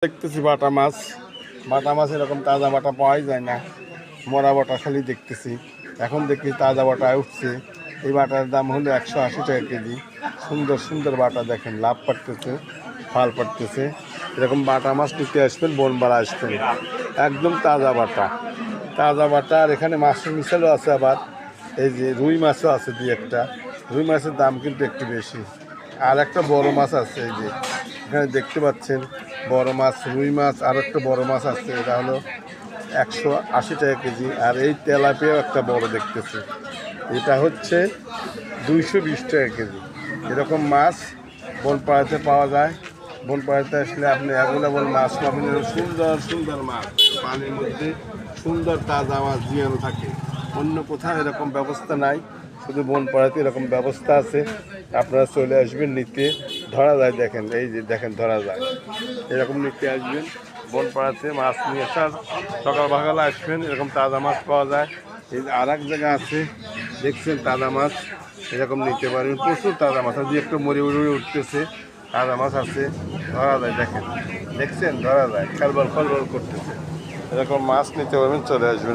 দেখতেছি বাটা মাছ এরকম তাজা বাটা পাওয়াই যায় না। মরা বাটা খালি দেখতেছি। এখন দেখি তাজা বাটায় উঠছে। এই বাটার দাম হলো 180 টাকা কেজি। সুন্দর সুন্দর বাটা দেখেন, লাভ পাড়তেছে, ফাল পাড়তেছে। এরকম বাটা মাছ নিতে আসবেন, বনপাড়া আসবেন, একদম তাজা বাটা। আর এখানে মাছের মিশালও আছে, আবার এই যে রুই মাছও আছে দুই একটা। রুই মাছের দাম কিন্তু একটু বেশি। আর একটা বড় মাছ আছে, এই যে এখানে দেখতে পাচ্ছেন বড় মাছ, রুই মাছ। আর একটা বড় মাছ আছে, এটা হলো 180 টাকা কেজি। আর এই তেলাপিয়াও একটা বড় দেখতেছি, এটা হচ্ছে 220 টাকা কেজি। এরকম মাছ বনপাড়াতে পাওয়া যায়। বনপাড়াতে আসলে আপনি অ্যাভেলেবল মাছ পাবেন, সুন্দর সুন্দর মাছ, পানির মধ্যে সুন্দর তাজা মাছ জিয়ানো থাকে। অন্য কোথাও এরকম ব্যবস্থা নাই, শুধু বনপাড়াতে এরকম ব্যবস্থা আছে। আপনারা চলে আসবেন, নিতে ধরা যায়। দেখেন, এই যে দেখেন, ধরা যায়। এরকম নিতে আসবেন বনপাড়াতে, মাছ নিয়ে সকালবেলা আসবেন, এরকম তাজা মাছ পাওয়া যায়। এই আর এক জায়গা আছে, দেখছেন তাজা মাছ, এরকম নিতে পারবেন। প্রচুর তাজা মাছ আছে, একটু মরে উঠতেছে, তাজা মাছ আছে, ধরা যায়। দেখেন, দেখছেন, ধরা যায়, খলবল করতেছে। এরকম মাছ নিতে পারবেন, চলে আসবেন।